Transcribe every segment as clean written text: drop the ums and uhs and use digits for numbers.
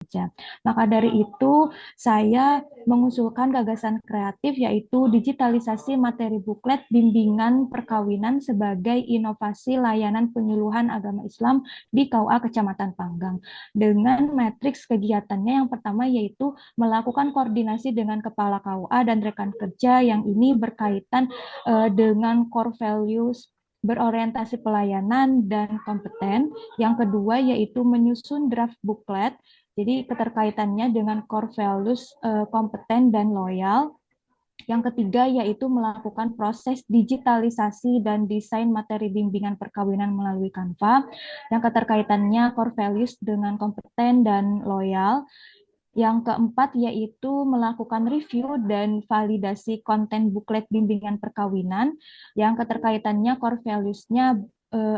kerja. Maka dari itu, saya mengusulkan gagasan kreatif yaitu digitalisasi materi buklet bimbingan perkawinan sebagai inovasi layanan penyuluhan agama Islam di KUA Kecamatan Panggang. Dengan matriks kegiatannya yang pertama yaitu melakukan koordinasi dengan kepala KUA dan rekan kerja yang ini berkaitan dengan core values berorientasi pelayanan dan kompeten. Yang kedua yaitu menyusun draft booklet. Jadi keterkaitannya dengan core values kompeten dan loyal. Yang ketiga yaitu melakukan proses digitalisasi dan desain materi bimbingan perkawinan melalui Canva. Yang keterkaitannya core values dengan kompeten dan loyal. Yang keempat yaitu melakukan review dan validasi konten buklet bimbingan perkawinan yang keterkaitannya core values-nya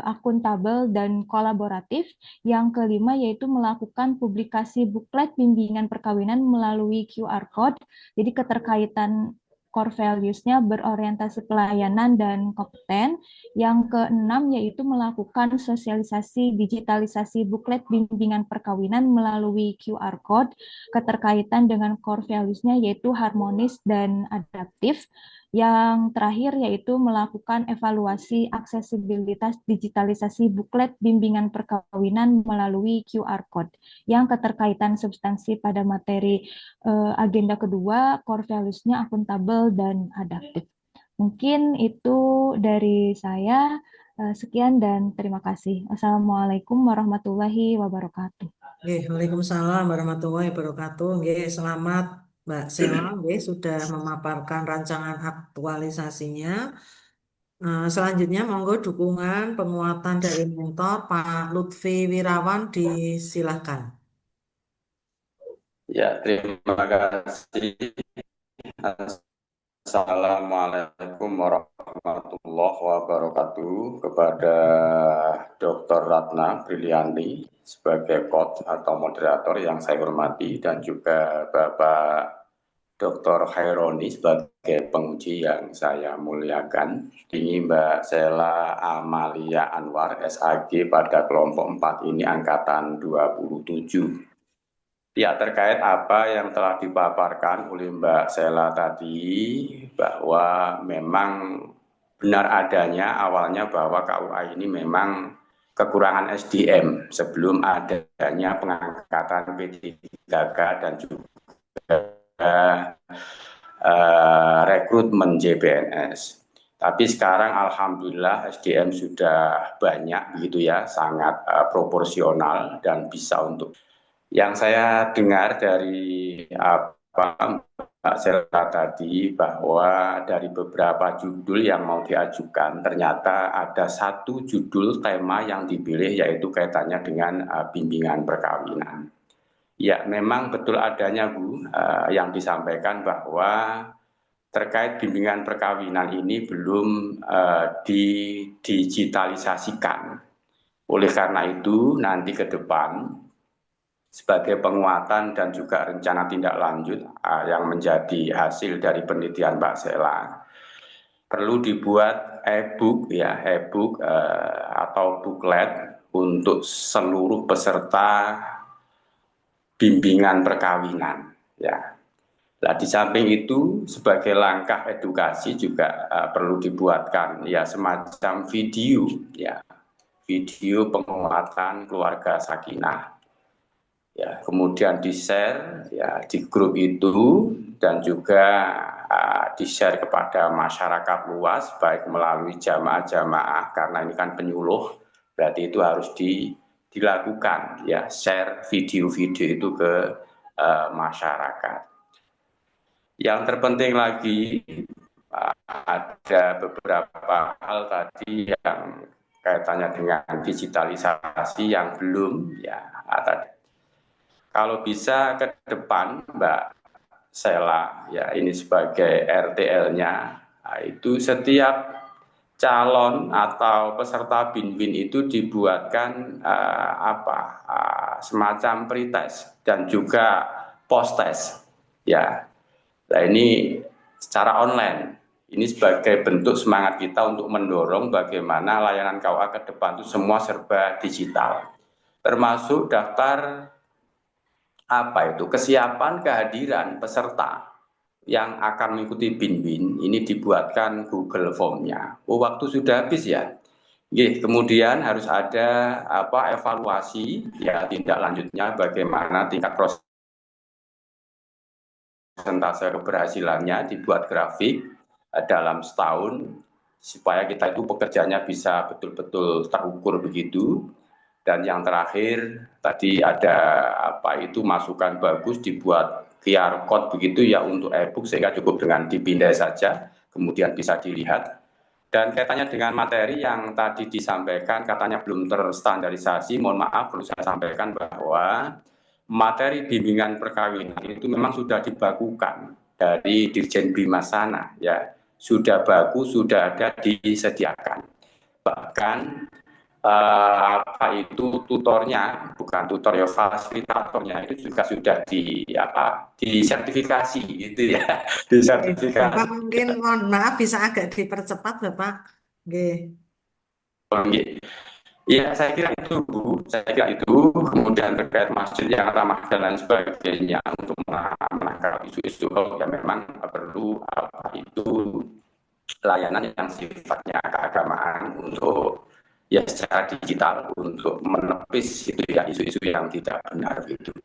akuntabel dan kolaboratif. Yang kelima yaitu melakukan publikasi buklet bimbingan perkawinan melalui QR code. Jadi keterkaitan core values-nya berorientasi pelayanan dan kompeten. Yang keenam yaitu melakukan sosialisasi digitalisasi buklet bimbingan perkawinan melalui QR code. Keterkaitan dengan core values-nya yaitu harmonis dan adaptif. Yang terakhir yaitu melakukan evaluasi aksesibilitas digitalisasi buklet bimbingan perkawinan melalui QR code. Yang keterkaitan substansi pada materi agenda kedua, core values-nya akuntabel dan adaptif. Mungkin itu dari saya. Sekian dan terima kasih. Assalamualaikum warahmatullahi wabarakatuh. Waalaikumsalam warahmatullahi wabarakatuh. Selamat Mbak Sela, sudah memaparkan rancangan aktualisasinya. Selanjutnya, monggo dukungan penguatan dari mentor Pak Lutfi Wirawan disilahkan. Ya, terima kasih. Assalamualaikum warahmatullahi wabarakatuh kepada Dr. Ratna Brilianti sebagai coach atau moderator yang saya hormati dan juga Bapak Dr. Khaironi sebagai penguji yang saya muliakan. Ini Mbak Sela Amalia Anwar SAG pada kelompok 4 ini angkatan 27. Ya, terkait apa yang telah dipaparkan oleh Mbak Sela tadi, bahwa memang benar adanya awalnya bahwa KUA ini memang kekurangan SDM sebelum adanya pengangkatan P3K dan juga rekrutmen JPNS. Tapi sekarang alhamdulillah SDM sudah banyak begitu ya, sangat proporsional dan bisa untuk yang saya dengar dari apa Mbak Sela tadi bahwa dari beberapa judul yang mau diajukan ternyata ada satu judul tema yang dipilih yaitu kaitannya dengan bimbingan perkawinan. Ya, memang betul adanya Bu yang disampaikan bahwa terkait bimbingan perkawinan ini belum didigitalisasikan. Oleh karena itu nanti ke depan sebagai penguatan dan juga rencana tindak lanjut yang menjadi hasil dari penelitian Mbak Sela, perlu dibuat e-book ya, e-book atau booklet untuk seluruh peserta bimbingan perkawinan ya. Nah, di samping itu sebagai langkah edukasi juga perlu dibuatkan ya semacam video ya, video penguatan keluarga sakinah. Ya, kemudian di-share ya di grup itu dan juga di-share kepada masyarakat luas baik melalui jamaah-jamaah karena ini kan penyuluh, berarti itu harus dilakukan ya, share video-video itu ke masyarakat. Yang terpenting lagi ada beberapa hal tadi yang kaitannya dengan digitalisasi yang belum ya tadi. Kalau bisa ke depan Mbak Sela ya, ini sebagai RTL-nya, itu setiap calon atau peserta BIN-BIN itu dibuatkan semacam pretest dan juga post-test ya. Nah, ini secara online. Ini sebagai bentuk semangat kita untuk mendorong bagaimana layanan KUA ke depan itu semua serba digital. Termasuk daftar kesiapan kehadiran peserta yang akan mengikuti BIN-BIN ini dibuatkan Google Form-nya. Waktu sudah habis ya. Kemudian harus ada evaluasi ya tindak lanjutnya bagaimana tingkat persentase keberhasilannya, dibuat grafik dalam setahun supaya kita itu pekerjaannya bisa betul-betul terukur begitu. Dan yang terakhir tadi ada masukan bagus dibuat QR code begitu ya untuk e-book sehingga cukup dengan dipindai saja kemudian bisa dilihat. Dan kaitannya dengan materi yang tadi disampaikan katanya belum terstandarisasi, mohon maaf perlu saya sampaikan bahwa materi bimbingan perkawinan itu memang sudah dibakukan dari Dirjen Bimasana ya, sudah bagus, sudah ada disediakan. Bahkan tutornya, bukan tutor ya, fasilitatornya itu juga sudah disertifikasi gitu ya, disertifikasi. Bapak mungkin mohon maaf bisa agak dipercepat Bapak. Oke. Ya, saya kira itu, Bu. Saya kira itu. Kemudian terkait masjid yang ramah dan lain sebagainya untuk menangkap isu-isu ya memang perlu layanan yang sifatnya keagamaan untuk ya secara digital untuk menepis itu ya isu-isu yang tidak benar itu.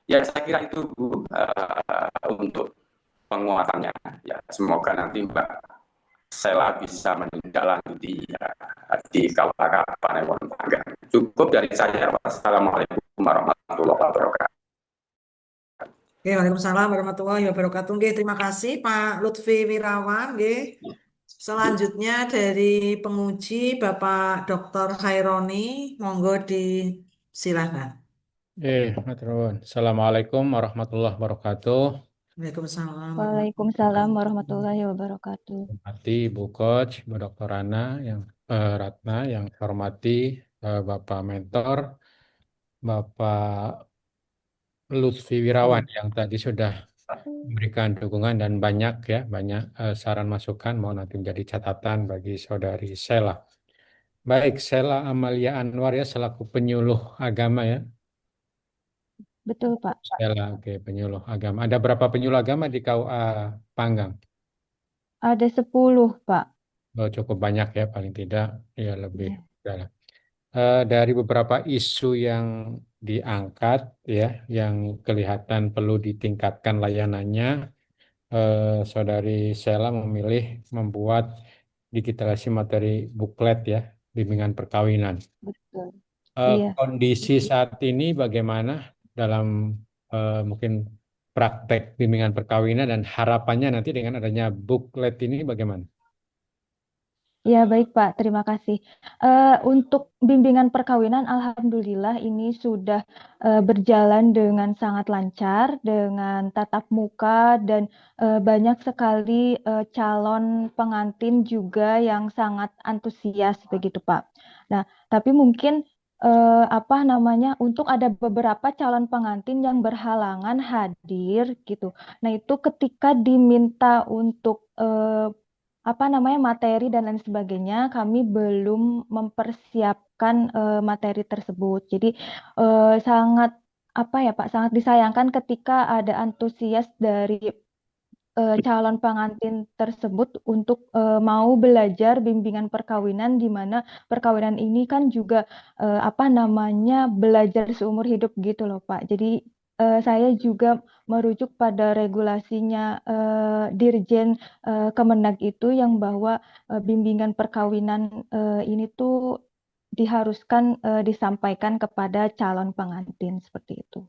Ya saya kira itu Bu untuk penguatannya. Ya semoga nanti Mbak Sela bisa menindaklanjuti ya, di kapan tangga. Cukup dari saya. Wassalamualaikum warahmatullahi wabarakatuh. Oke, waalaikumsalam warahmatullahi wabarakatuh. Oke, terima kasih Pak Lutfi Wirawan. Oke. Selanjutnya dari penguji Bapak Dr. Khaironi, monggo disilahkan. Assalamualaikum warahmatullahi wabarakatuh. Waalaikumsalam. Waalaikumsalam warahmatullahi wabarakatuh. Hormati Bu Coach, Bu Dr. Ratna, yang saya hormati Bapak Mentor, Bapak Lutfi Wirawan yang tadi sudah memberikan dukungan dan banyak saran masukan mau nanti menjadi catatan bagi saudari Sela. Baik, Sela Amalia Anwar ya selaku penyuluh agama ya. Betul, Pak. Sela, oke, penyuluh agama. Ada berapa penyuluh agama di KUA Panggang? Ada 10, Pak. Oh, cukup banyak ya, paling tidak ya lebih. Ya. Dari beberapa isu yang diangkat ya, yang kelihatan perlu ditingkatkan layanannya, Saudari Sela memilih membuat digitalisasi materi buklet ya, bimbingan perkawinan. Betul. Iya. Kondisi saat ini bagaimana dalam mungkin praktek bimbingan perkawinan dan harapannya nanti dengan adanya buklet ini bagaimana? Ya, baik Pak, terima kasih. Untuk bimbingan perkawinan, alhamdulillah ini sudah berjalan dengan sangat lancar, dengan tatap muka dan banyak sekali calon pengantin juga yang sangat antusias begitu Pak. Nah, tapi mungkin untuk ada beberapa calon pengantin yang berhalangan hadir gitu. Nah, itu ketika diminta untuk materi dan lain sebagainya, kami belum mempersiapkan materi tersebut. Jadi sangat Pak, sangat disayangkan ketika ada antusias dari calon pengantin tersebut untuk mau belajar bimbingan perkawinan, di mana perkawinan ini kan juga belajar seumur hidup gitu loh Pak. Jadi saya juga merujuk pada regulasinya Dirjen Kemenag itu yang bahwa bimbingan perkawinan ini tuh diharuskan disampaikan kepada calon pengantin seperti itu.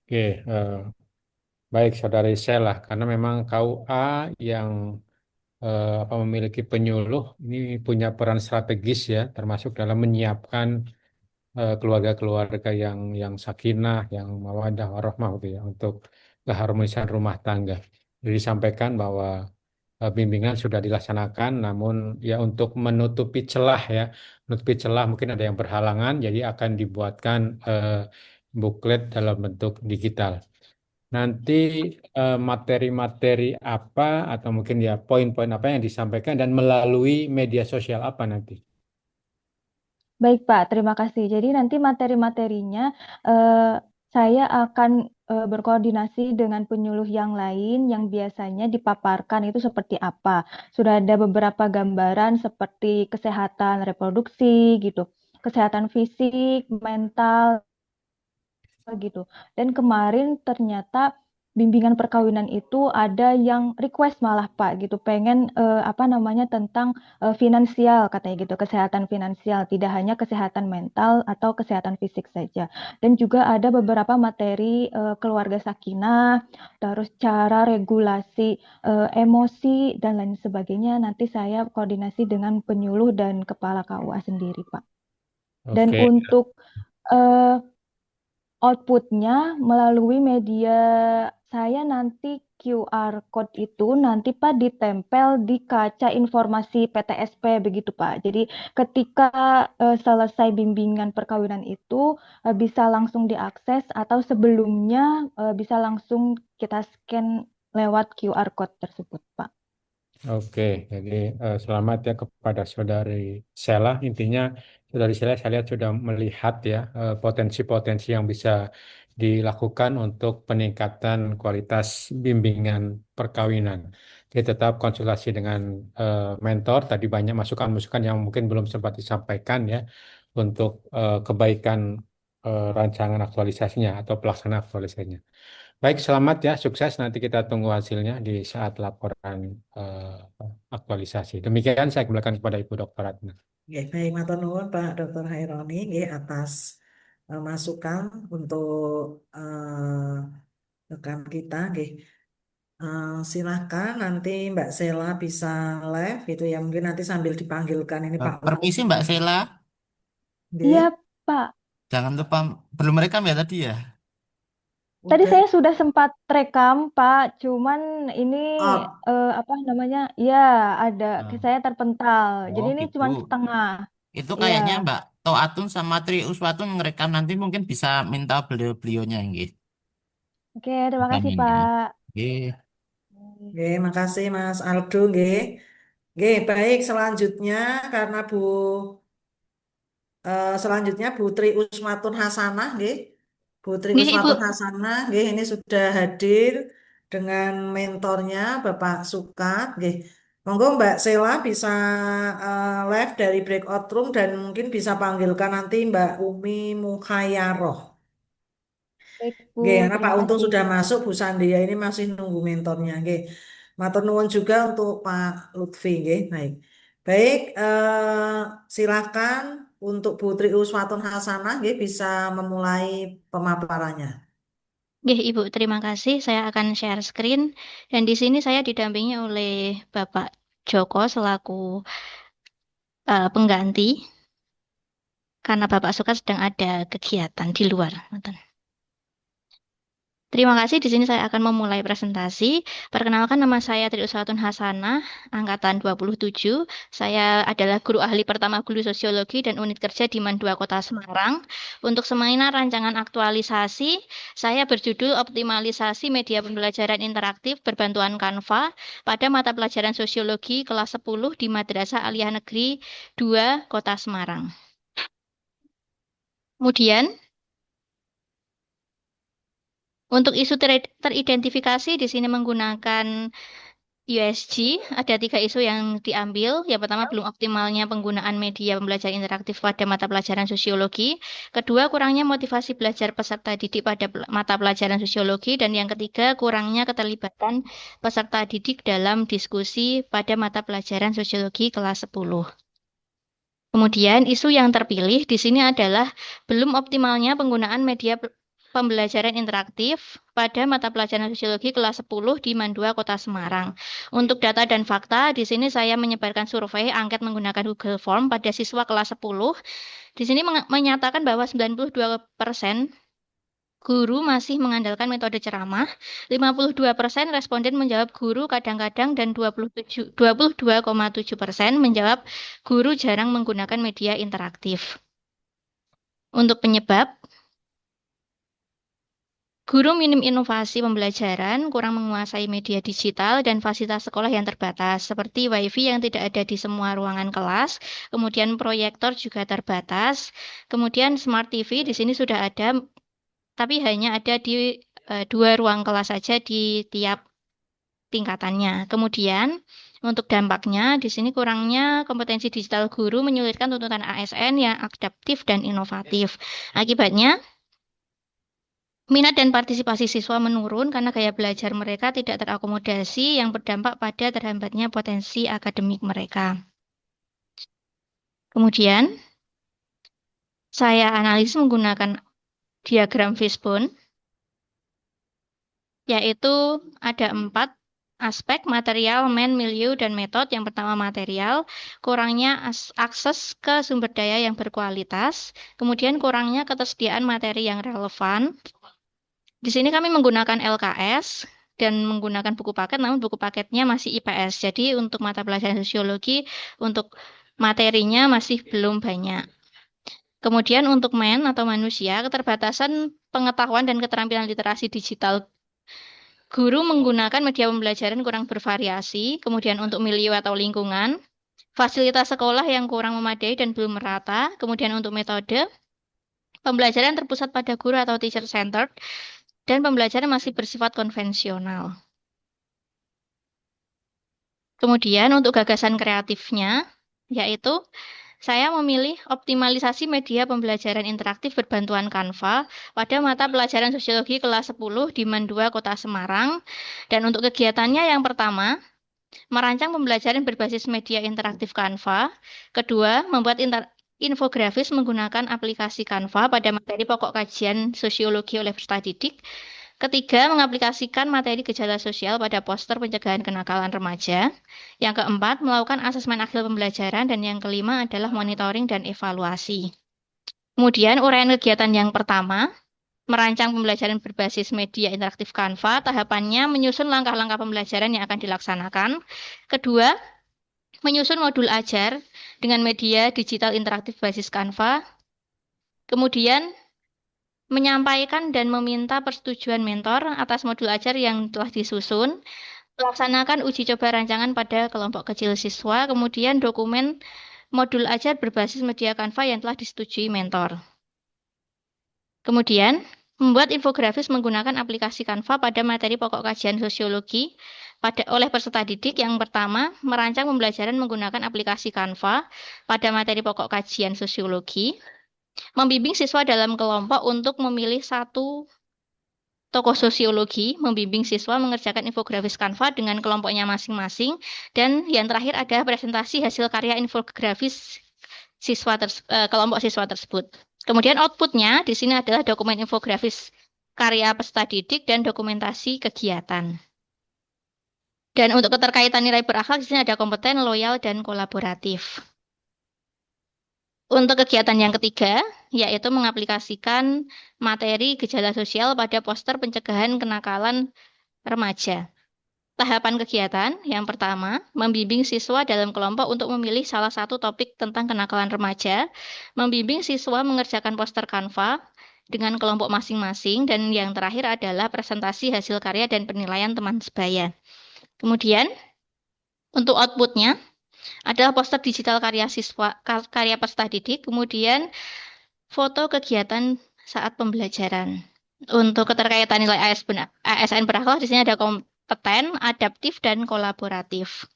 Oke, baik Saudari Sela, karena memang KUA yang memiliki penyuluh ini punya peran strategis ya, termasuk dalam menyiapkan keluarga-keluarga yang sakinah, yang mawaddah warahmah gitu ya, untuk keharmonisan rumah tangga. Jadi disampaikan bahwa bimbingan sudah dilaksanakan, namun ya untuk menutupi celah mungkin ada yang berhalangan, jadi akan dibuatkan buklet dalam bentuk digital. Nanti materi-materi apa atau mungkin ya poin-poin apa yang disampaikan dan melalui media sosial apa nanti? Baik Pak, terima kasih. Jadi nanti materi-materinya saya akan berkoordinasi dengan penyuluh yang lain yang biasanya dipaparkan itu seperti apa. Sudah ada beberapa gambaran seperti kesehatan reproduksi gitu, kesehatan fisik, mental gitu. Dan kemarin ternyata bimbingan perkawinan itu ada yang request malah Pak gitu, pengen apa namanya tentang finansial katanya gitu, kesehatan finansial, tidak hanya kesehatan mental atau kesehatan fisik saja. Dan juga ada beberapa materi keluarga sakinah, terus cara regulasi emosi dan lain sebagainya. Nanti saya koordinasi dengan penyuluh dan kepala KUA sendiri Pak. Dan Oke, untuk eh, outputnya melalui media saya nanti QR code itu nanti Pak ditempel di kaca informasi PTSP begitu Pak. Jadi ketika selesai bimbingan perkawinan itu bisa langsung diakses atau sebelumnya bisa langsung kita scan lewat QR code tersebut Pak. oke. Jadi selamat ya kepada Saudari Sela. Intinya Saudari Sela saya lihat sudah melihat ya potensi-potensi yang bisa dilakukan untuk peningkatan kualitas bimbingan perkawinan. Jadi tetap konsultasi dengan mentor. Tadi banyak masukan-masukan yang mungkin belum sempat disampaikan ya untuk kebaikan rancangan aktualisasinya atau pelaksanaan aktualisasinya. Baik, selamat ya, sukses. Nanti kita tunggu hasilnya di saat laporan aktualisasi. Demikian saya kembalikan kepada Ibu Dr. Ratna. Nggih, baik, matur nuwun Pak Dr. Haironi nggih atas masukan untuk rekan kita nggih. Silahkan nanti Mbak Sela bisa live gitu ya. Mungkin nanti sambil dipanggilkan ini Pak Permisi Lutfi. Mbak Sheila, Iya Nggih, Pak, jangan lupa belum rekam ya tadi ya. tadi udah. saya sudah sempat rekam, Pak. Cuman ini Oh, apa namanya? Ya, ada Eh, saya terpental. Oh Jadi ini gitu. cuma setengah. Itu Iya. kayaknya Mbak Toatun sama Tri Uswatun ngerekam nanti mungkin bisa minta beliau-beliaunya gitu. Oke, terima kasih, Rekaminnya. Pak. Oke. nggih, makasih Mas Aldo nggih. Nggih, baik selanjutnya karena selanjutnya Bu Tri Usmatun Hasanah nggih. Bu Tri Nggih, Ibu. Usmatun Hasanah nggih ini sudah hadir dengan mentornya Bapak Sukat nggih. Monggo Mbak Sela bisa live dari breakout room dan mungkin bisa panggilkan nanti Mbak Umi Mukhayaroh. Baik, Bu. Nggih, karena Terima Pak Untung kasih. sudah masuk, Bu Sandia ini masih nunggu mentornya. Nggih. Matur nuwun juga untuk Pak Lutfi. Nggih. Baik. Baik, silakan untuk Bu Tri Uswatun Hasanah nggih bisa memulai pemaparannya. Nggih, Ibu. Terima kasih. Saya akan share screen. Dan di sini saya didampingi oleh Bapak Joko selaku pengganti karena Bapak Suka sedang ada kegiatan di luar. Terima kasih. Di sini saya akan memulai presentasi. Perkenalkan, nama saya Tri Uswatun Hasanah, angkatan 27. Saya adalah guru ahli pertama guru sosiologi dan unit kerja di Man 2 Kota Semarang. Untuk seminar rancangan aktualisasi, saya berjudul Optimalisasi Media Pembelajaran Interaktif Berbantuan Canva pada mata pelajaran sosiologi kelas 10 di Madrasah Aliyah Negeri 2 Kota Semarang. Kemudian, untuk isu teridentifikasi di sini menggunakan USG, ada 3 isu yang diambil. Yang pertama, belum optimalnya penggunaan media pembelajaran interaktif pada mata pelajaran sosiologi. Kedua, kurangnya motivasi belajar peserta didik pada mata pelajaran sosiologi. Dan yang ketiga, kurangnya keterlibatan peserta didik dalam diskusi pada mata pelajaran sosiologi kelas 10. Kemudian, isu yang terpilih di sini adalah belum optimalnya penggunaan media pembelajaran interaktif pada mata pelajaran sosiologi kelas 10 di Man 2 Kota Semarang. Untuk data dan fakta, di sini saya menyebarkan survei angket menggunakan Google Form pada siswa kelas 10. Di sini menyatakan bahwa 92% guru masih mengandalkan metode ceramah, 52% responden menjawab guru kadang-kadang, dan 22,7% menjawab guru jarang menggunakan media interaktif. Untuk penyebab, guru minim inovasi pembelajaran, kurang menguasai media digital, dan fasilitas sekolah yang terbatas, seperti WiFi yang tidak ada di semua ruangan kelas, kemudian proyektor juga terbatas, kemudian Smart TV di sini sudah ada, tapi hanya ada di 2 ruang kelas saja di tiap tingkatannya. Kemudian untuk dampaknya, di sini kurangnya kompetensi digital guru menyulitkan tuntutan ASN yang adaptif dan inovatif. Akibatnya, minat dan partisipasi siswa menurun karena gaya belajar mereka tidak terakomodasi yang berdampak pada terhambatnya potensi akademik mereka. Kemudian, saya analisis menggunakan diagram Fishbone, yaitu ada 4 aspek: material, milieu, dan metode. Yang pertama material, kurangnya akses ke sumber daya yang berkualitas, kemudian kurangnya ketersediaan materi yang relevan. Di sini kami menggunakan LKS dan menggunakan buku paket, namun buku paketnya masih IPS. Jadi untuk mata pelajaran sosiologi, untuk materinya masih belum banyak. Kemudian untuk atau manusia, keterbatasan pengetahuan dan keterampilan literasi digital. Guru menggunakan media pembelajaran kurang bervariasi. Kemudian untuk milieu atau lingkungan, fasilitas sekolah yang kurang memadai dan belum merata. Kemudian untuk metode, pembelajaran terpusat pada guru atau teacher-centered, dan pembelajaran masih bersifat konvensional. Kemudian untuk gagasan kreatifnya, yaitu saya memilih optimalisasi media pembelajaran interaktif berbantuan Canva pada mata pelajaran sosiologi kelas 10 di MAN 2 Kota Semarang. Dan untuk kegiatannya yang pertama, merancang pembelajaran berbasis media interaktif Canva. Kedua, membuat infografis menggunakan aplikasi Canva pada materi pokok kajian sosiologi oleh peserta didik. Ketiga, mengaplikasikan materi gejala sosial pada poster pencegahan kenakalan remaja. Yang keempat, melakukan asesmen akhir pembelajaran. Dan yang kelima adalah monitoring dan evaluasi. Kemudian, uraian kegiatan yang pertama, merancang pembelajaran berbasis media interaktif Canva. Tahapannya menyusun langkah-langkah pembelajaran yang akan dilaksanakan. Kedua, menyusun modul ajar dengan media digital interaktif basis Canva. Kemudian, menyampaikan dan meminta persetujuan mentor atas modul ajar yang telah disusun, melaksanakan uji coba rancangan pada kelompok kecil siswa, kemudian dokumen modul ajar berbasis media Canva yang telah disetujui mentor. Kemudian, membuat infografis menggunakan aplikasi Canva pada materi pokok kajian sosiologi oleh peserta didik. Yang pertama, merancang pembelajaran menggunakan aplikasi Canva pada materi pokok kajian sosiologi. Membimbing siswa dalam kelompok untuk memilih satu tokoh sosiologi, membimbing siswa mengerjakan infografis Canva dengan kelompoknya masing-masing. Dan yang terakhir ada presentasi hasil karya infografis kelompok siswa tersebut. Kemudian outputnya di sini adalah dokumen infografis karya peserta didik dan dokumentasi kegiatan. Dan untuk keterkaitan nilai berakhlak di sini ada kompeten, loyal, dan kolaboratif. Untuk kegiatan yang ketiga, yaitu mengaplikasikan materi gejala sosial pada poster pencegahan kenakalan remaja. Tahapan kegiatan yang pertama, membimbing siswa dalam kelompok untuk memilih salah satu topik tentang kenakalan remaja, membimbing siswa mengerjakan poster Canva dengan kelompok masing-masing, dan yang terakhir adalah presentasi hasil karya dan penilaian teman sebaya. Kemudian, untuk outputnya, adalah poster digital karya peserta didik, kemudian foto kegiatan saat pembelajaran. Untuk keterkaitan nilai ASN berakhlak di sini ada kompeten, adaptif, dan kolaboratif.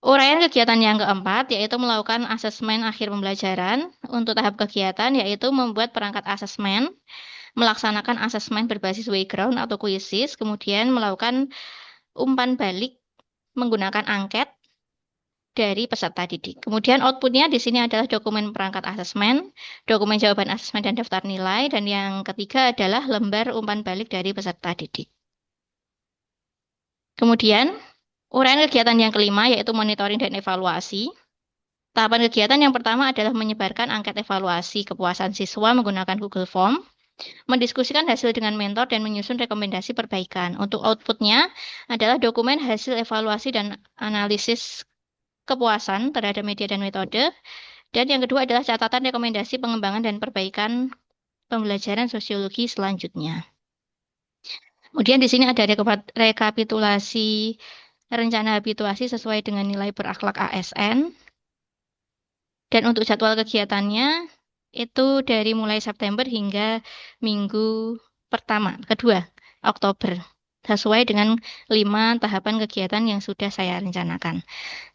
Uraian kegiatan yang keempat yaitu melakukan asesmen akhir pembelajaran. Untuk tahap kegiatan yaitu membuat perangkat asesmen, melaksanakan asesmen berbasis Wayground atau quizzes, kemudian melakukan umpan balik menggunakan angket dari peserta didik. Kemudian outputnya di sini adalah dokumen perangkat asesmen, dokumen jawaban asesmen dan daftar nilai, dan yang ketiga adalah lembar umpan balik dari peserta didik. Kemudian, uraian kegiatan yang kelima yaitu monitoring dan evaluasi. Tahapan kegiatan yang pertama adalah menyebarkan angket evaluasi kepuasan siswa menggunakan Google Form, mendiskusikan hasil dengan mentor, dan menyusun rekomendasi perbaikan. Untuk outputnya adalah dokumen hasil evaluasi dan analisis kepuasan terhadap media dan metode. Dan yang kedua adalah catatan rekomendasi pengembangan dan perbaikan pembelajaran sosiologi selanjutnya. Kemudian di sini ada rekapitulasi rencana habituasi sesuai dengan nilai berakhlak ASN. Dan untuk jadwal kegiatannya itu dari mulai September hingga Minggu kedua Oktober, sesuai dengan 5 tahapan kegiatan yang sudah saya rencanakan.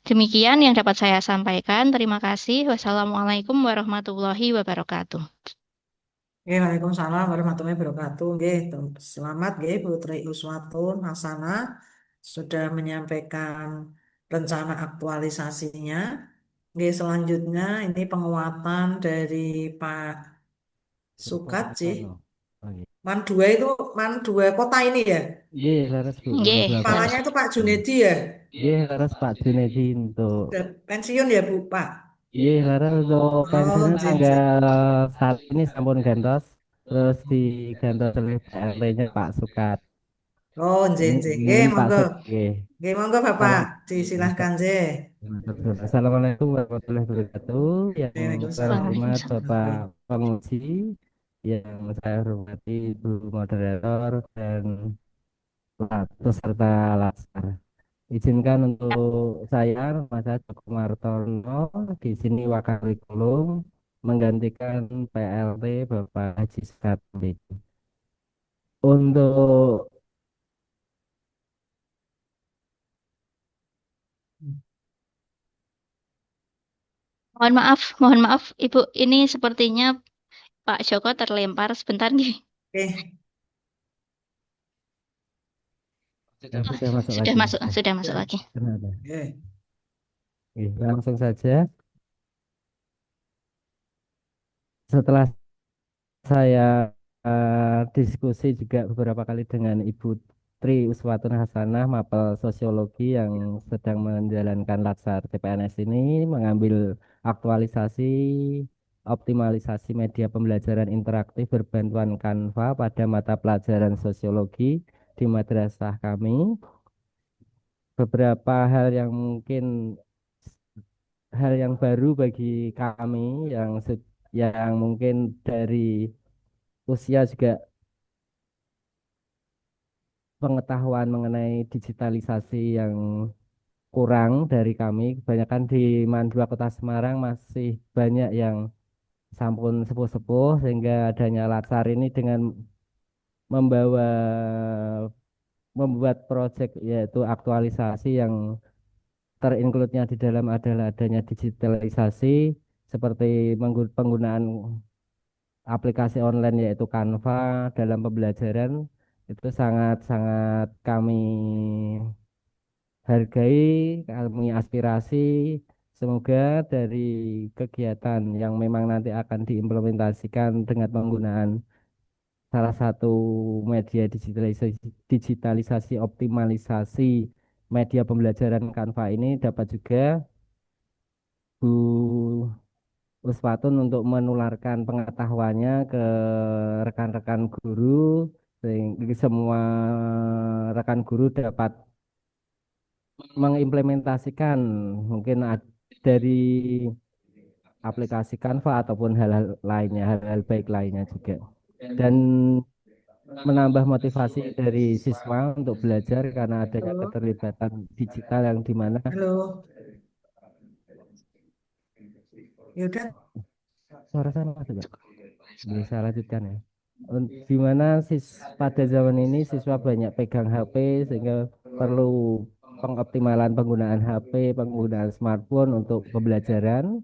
Demikian yang dapat saya sampaikan. Terima kasih. Wassalamualaikum warahmatullahi wabarakatuh. Waalaikumsalam warahmatullahi wabarakatuh. Nggih, selamat nggih Bu Tri Uswatun Hasanah sudah menyampaikan rencana aktualisasinya. Nggih, selanjutnya ini penguatan dari Pak Sukat sih. Man 2 itu Man 2 kota ini ya. Iya, laras Bu, Nggih, dua Kepalanya kota. itu Pak Junedi ya. Iya, laras Pak Junedi untuk Sudah pensiun ya Bu Pak. iya, laras untuk Oh, pensiunnya nggih, nggih. tanggal saat ini sampun gantos, terus digantos oleh PLT-nya Pak Sukat. Oh, nggih, nggih. Nggih, Ini Pak monggo. Sukat. Oke. Nggih, monggo Bapak. Salam. Disilahkan nggih. Assalamualaikum warahmatullahi wabarakatuh. Yang saya Waalaikumsalam. hormat Waalaikumsalam. Bapak Penguji, yang saya hormati Ibu Moderator dan peserta laksar. Izinkan untuk saya, Mas Joko Martono, di sini Wakarikulum, menggantikan PLT Bapak Haji Skatli. Untuk Mohon maaf, Ibu. Ini sepertinya Pak Joko terlempar sebentar nih. Oke. sudah masuk Sudah lagi. masuk, sudah masuk lagi. Kenapa? Oke. Oke, langsung saja. Setelah saya diskusi juga beberapa kali dengan Ibu Tri Uswatun Hasanah, Mapel Sosiologi yang sedang menjalankan Latsar CPNS ini, mengambil aktualisasi optimalisasi media pembelajaran interaktif berbantuan Canva pada mata pelajaran sosiologi di madrasah kami. Beberapa hal yang mungkin hal yang baru bagi kami yang mungkin dari usia juga pengetahuan mengenai digitalisasi yang kurang dari kami. Kebanyakan di Mandua Kota Semarang masih banyak yang sampun sepuh-sepuh sehingga adanya Latsar ini dengan membawa membuat proyek yaitu aktualisasi yang terinclude-nya di dalam adalah adanya digitalisasi seperti penggunaan aplikasi online yaitu Canva dalam pembelajaran itu sangat-sangat kami hargai, kami aspirasi. Semoga dari kegiatan yang memang nanti akan diimplementasikan dengan penggunaan salah satu media digitalisasi optimalisasi media pembelajaran Canva ini dapat juga Bu Uswatun untuk menularkan pengetahuannya ke rekan-rekan guru sehingga semua rekan guru dapat mengimplementasikan mungkin dari aplikasi Canva ataupun hal-hal lainnya, hal-hal baik lainnya juga. Dan menambah motivasi dari siswa untuk belajar karena adanya Halo. keterlibatan digital yang dimana Halo. Ya udah. suara saya masuk nggak? Bisa lanjutkan ya. Di mana pada zaman ini siswa banyak pegang HP sehingga perlu pengoptimalan penggunaan HP, penggunaan smartphone untuk pembelajaran.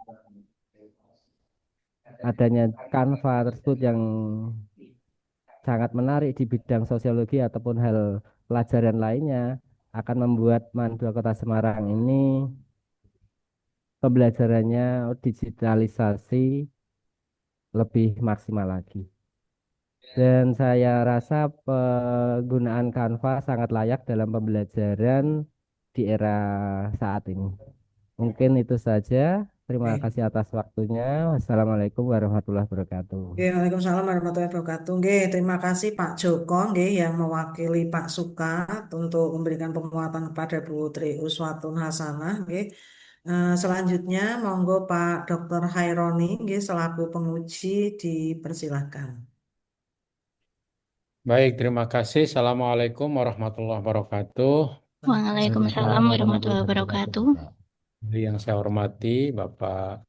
Adanya Canva tersebut yang sangat menarik di bidang sosiologi ataupun hal pelajaran lainnya akan membuat Mandua Kota Semarang ini pembelajarannya digitalisasi lebih maksimal lagi. Dan saya rasa penggunaan Canva sangat layak dalam pembelajaran di era saat ini. Mungkin itu saja. Terima Oke. kasih atas waktunya. Wassalamualaikum warahmatullahi wabarakatuh. Oke, Waalaikumsalam warahmatullahi wabarakatuh. Oke, terima kasih Pak Joko nggih, yang mewakili Pak Sukat untuk memberikan penguatan kepada Bu Tri Uswatun Hasanah nggih. Selanjutnya monggo Pak Dr. Haironi nggih, selaku penguji dipersilahkan. Baik, terima kasih. Assalamualaikum warahmatullahi wabarakatuh. Waalaikumsalam warahmatullahi wabarakatuh. Yang saya hormati Bapak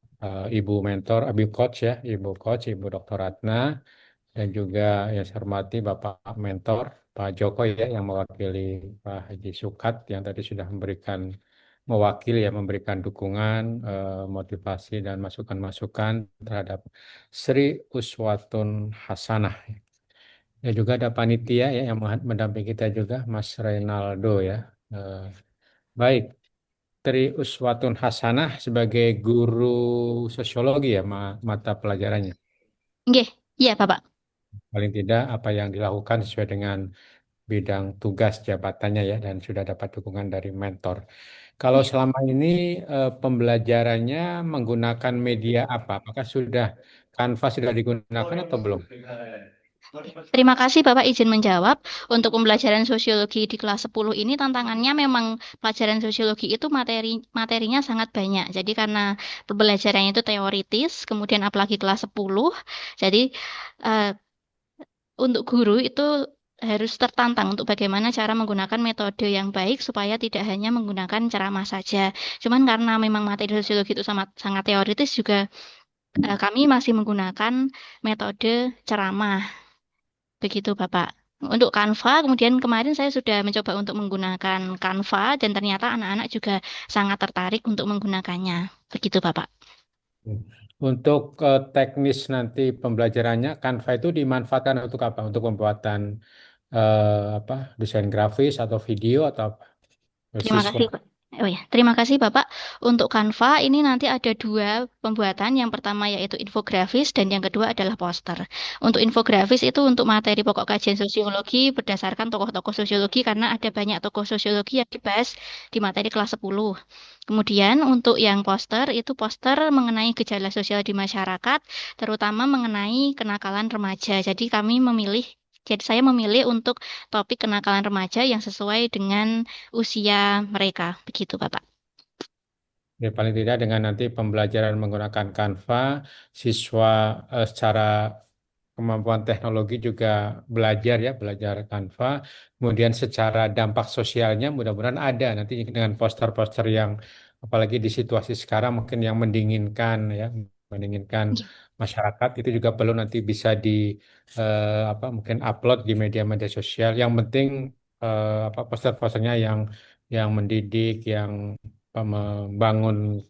Ibu Mentor, Ibu Coach ya, Ibu Coach, Ibu Dr. Ratna, dan juga yang saya hormati Bapak Mentor Pak Joko ya yang mewakili Pak Haji Sukat yang tadi sudah mewakili ya memberikan dukungan, motivasi dan masukan-masukan terhadap Sri Uswatun Hasanah. Ya juga ada panitia ya yang mendampingi kita juga Mas Reynaldo ya. Eh, baik, Tri Uswatun Hasanah sebagai guru sosiologi ya mata pelajarannya. Nggih, iya Bapak. Paling tidak apa yang dilakukan sesuai dengan bidang tugas jabatannya ya dan sudah dapat dukungan dari mentor. Kalau selama ini pembelajarannya menggunakan media apa? Apakah sudah Canva sudah digunakan atau belum? Terima kasih Bapak izin menjawab. Untuk pembelajaran sosiologi di kelas 10 ini tantangannya memang pelajaran sosiologi itu materinya sangat banyak. Jadi karena pembelajarannya itu teoritis, kemudian apalagi kelas 10, jadi eh, untuk guru itu harus tertantang untuk bagaimana cara menggunakan metode yang baik supaya tidak hanya menggunakan ceramah saja. Cuman karena memang materi sosiologi itu sangat sangat teoritis juga kami masih menggunakan metode ceramah. Begitu, Bapak. Untuk Canva, kemudian kemarin saya sudah mencoba untuk menggunakan Canva dan ternyata anak-anak juga sangat tertarik untuk menggunakannya. Begitu, Bapak. Untuk teknis nanti pembelajarannya, Canva itu dimanfaatkan untuk apa? Untuk pembuatan apa? Desain grafis atau video atau apa? Terima Siswa. kasih, Pak. Oh ya, terima kasih Bapak. Untuk Canva ini nanti ada dua pembuatan. Yang pertama yaitu infografis dan yang kedua adalah poster. Untuk infografis itu untuk materi pokok kajian sosiologi berdasarkan tokoh-tokoh sosiologi karena ada banyak tokoh sosiologi yang dibahas di materi kelas 10. Kemudian untuk yang poster itu poster mengenai gejala sosial di masyarakat, terutama mengenai kenakalan remaja. Jadi saya memilih untuk topik kenakalan remaja yang sesuai dengan usia mereka. Begitu, Bapak. Ya, paling tidak dengan nanti pembelajaran menggunakan Canva, siswa secara kemampuan teknologi juga belajar Canva. Kemudian secara dampak sosialnya mudah-mudahan ada nanti dengan poster-poster yang apalagi di situasi sekarang mungkin yang mendinginkan masyarakat itu juga perlu nanti bisa apa mungkin upload di media-media sosial. Yang penting apa poster-posternya yang mendidik, yang membangun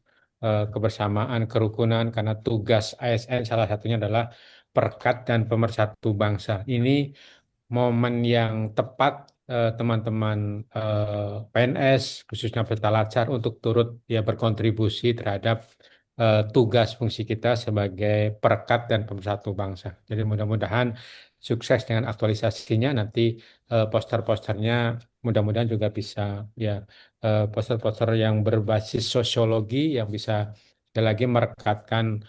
kebersamaan, kerukunan karena tugas ASN salah satunya adalah perekat dan pemersatu bangsa. Ini momen yang tepat teman-teman PNS khususnya peserta lacar untuk turut ya berkontribusi terhadap tugas fungsi kita sebagai perekat dan pemersatu bangsa. Jadi mudah-mudahan sukses dengan aktualisasinya nanti poster-posternya mudah-mudahan juga bisa ya poster-poster yang berbasis sosiologi yang bisa sekali lagi merekatkan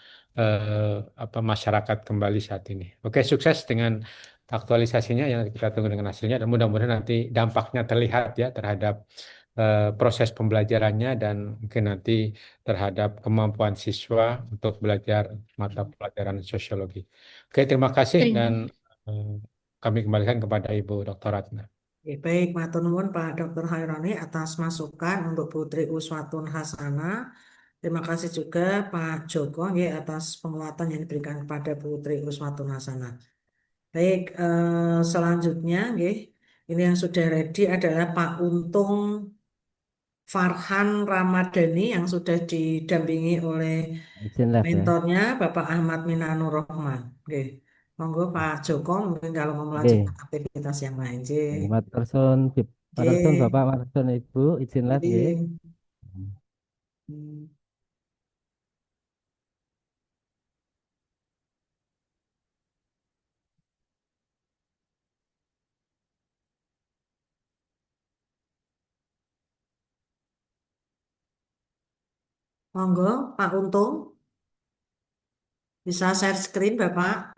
apa masyarakat kembali saat ini. Oke, sukses dengan aktualisasinya yang kita tunggu dengan hasilnya dan mudah-mudahan nanti dampaknya terlihat ya terhadap proses pembelajarannya dan mungkin nanti terhadap kemampuan siswa untuk belajar mata pelajaran sosiologi. Oke, terima kasih dan Terima. eh, kami kembalikan kepada Ibu Dr. Ratna. Oke, baik, matur nuwun Pak Dr. Haironi atas masukan untuk Putri Uswatun Hasanah. Terima kasih juga Pak Joko nggih, atas penguatan yang diberikan kepada Putri Uswatun Hasanah. Baik, selanjutnya nggih, ini yang sudah ready adalah Pak Untung Farhan Ramadhani yang sudah didampingi oleh Izin live ya. mentornya Bapak Ahmad Minanur Rohman. Oke. Monggo Pak Joko mungkin kalau mau Oke, melanjutkan aktivitas yang lain. Nggih. Matursun Nggih. Bapak, matursun Ibu, izin live nggih. Nggih. Hmm. Monggo Pak Untung bisa share screen Bapak.